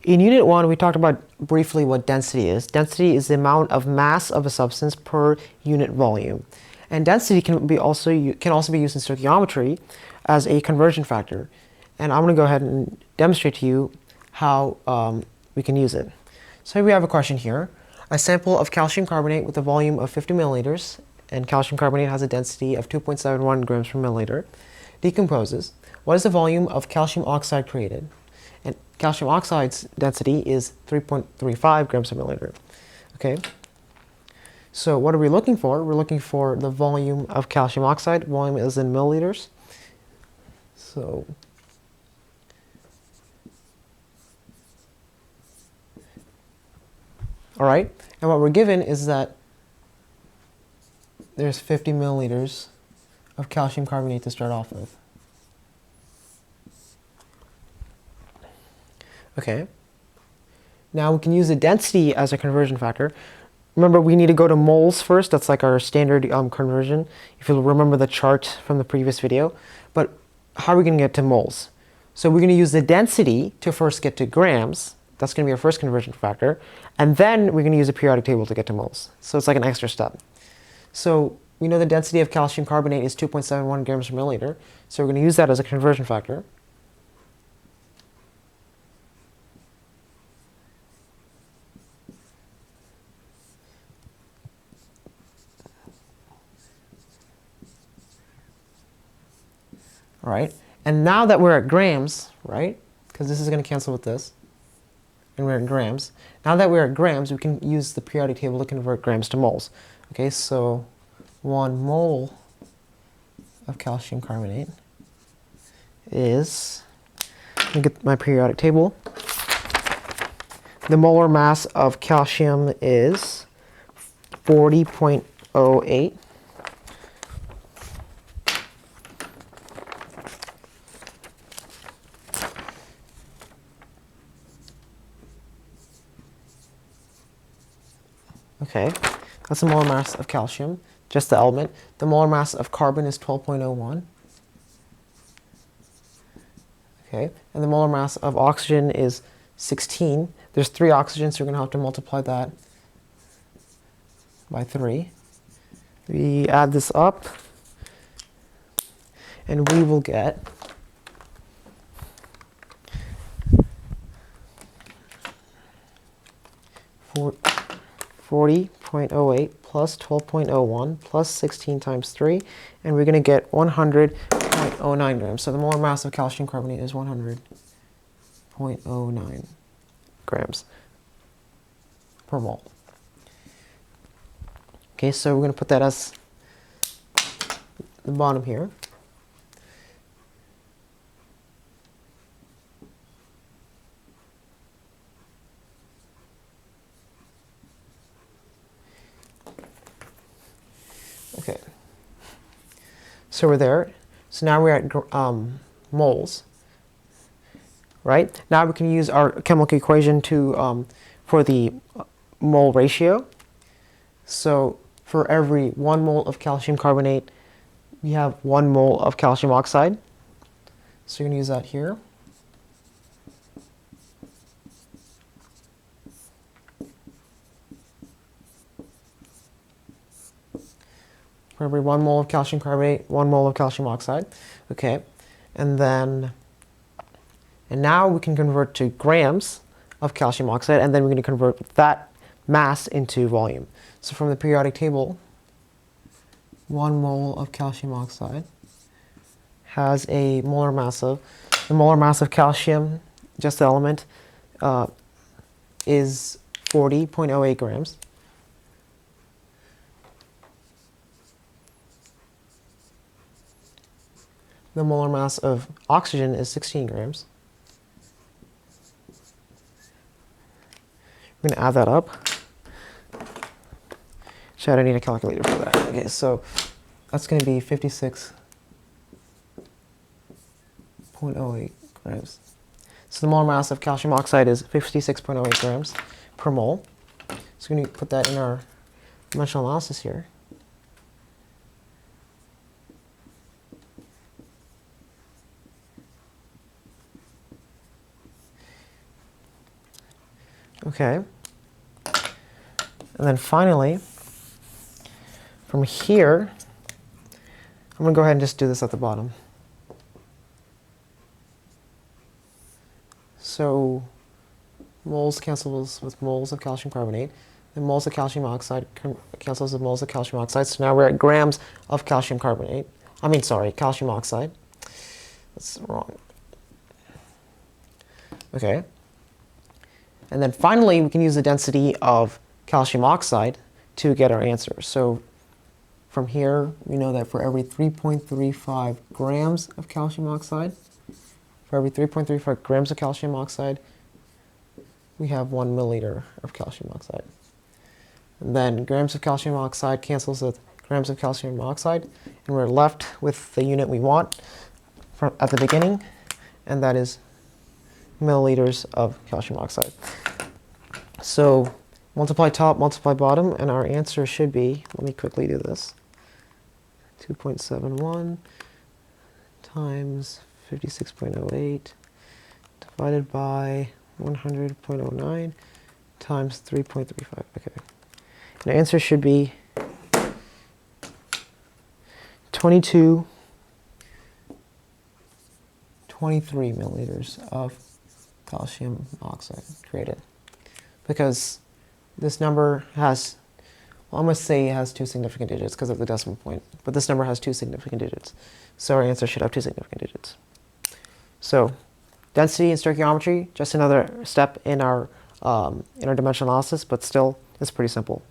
In Unit 1, we talked about briefly what density is. Density is the amount of mass of a substance per unit volume. And density can also be used in stoichiometry as a conversion factor. And I'm going to go ahead and demonstrate to you how we can use it. So we have a question here. A sample of calcium carbonate with a volume of 50 milliliters, and calcium carbonate has a density of 2.71 grams per milliliter, decomposes. What is the volume of calcium oxide created? And calcium oxide's density is 3.35 grams per milliliter. Okay. So what are we looking for? We're looking for the volume of calcium oxide. Volume is in milliliters. So all right. And what we're given is that there's 50 milliliters of calcium carbonate to start off with. Okay. Now we can use the density as a conversion factor. Remember, we need to go to moles first. That's like our standard conversion, if you'll remember the chart from the previous video. But how are we going to get to moles? So we're going to use the density to first get to grams. That's going to be our first conversion factor. And then we're going to use a periodic table to get to moles. So it's like an extra step. So we know the density of calcium carbonate is 2.71 grams per milliliter. So we're going to use that as a conversion factor. All right, and now that we're at grams, right, because this is going to cancel with this, and we're at grams. Now that we're at grams, we can use the periodic table to convert grams to moles. Okay, so 1 mole of calcium carbonate is, let me get my periodic table. The molar mass of calcium is 40.08. Okay, that's the molar mass of calcium, just the element. The molar mass of carbon is 12.01. Okay, and the molar mass of oxygen is 16. There's 3 oxygens, so we're going to have to multiply that by 3. We add this up, and we will get 40.08 plus 12.01 plus 16 times 3, and we're going to get 100.09 grams. So the molar mass of calcium carbonate is 100.09 grams per mole. Okay, so we're going to put that as the bottom here. Okay, so we're there. So now we're at moles, right? Now we can use our chemical equation to for the mole ratio. So for every 1 mole of calcium carbonate, we have 1 mole of calcium oxide. So you're going to use that here. For every 1 mole of calcium carbonate, 1 mole of calcium oxide. Okay, and now we can convert to grams of calcium oxide, and then we're going to convert that mass into volume. So from the periodic table, 1 mole of calcium oxide has a molar mass of, the molar mass of calcium, just the element, is 40.08 grams. The molar mass of oxygen is 16 grams. We're going to add that up. Actually, I don't need a calculator for that. Okay, so that's going to be 56.08 grams. So the molar mass of calcium oxide is 56.08 grams per mole. So we're going to put that in our dimensional analysis here. Okay. And then finally, from here, I'm going to go ahead and just do this at the bottom. So moles cancels with moles of calcium carbonate, and moles of calcium oxide cancels with moles of calcium oxide. So now we're at grams of calcium carbonate. Calcium oxide. That's wrong. Okay. And then finally, we can use the density of calcium oxide to get our answer. So from here, we know that for every 3.35 grams of calcium oxide, we have 1 milliliter of calcium oxide. And then grams of calcium oxide cancels with grams of calcium oxide, and we're left with the unit we want at the beginning, and that is milliliters of calcium oxide. So multiply top, multiply bottom, and our answer should be, let me quickly do this, 2.71 times 56.08 divided by 100.09 times 3.35. Okay. And the answer should be 23 milliliters of calcium oxide created. Because this number has, well, I must say it has 2 significant digits because of the decimal point, but this number has 2 significant digits. So our answer should have 2 significant digits. So density in stoichiometry, just another step in our dimensional analysis, but still, it's pretty simple.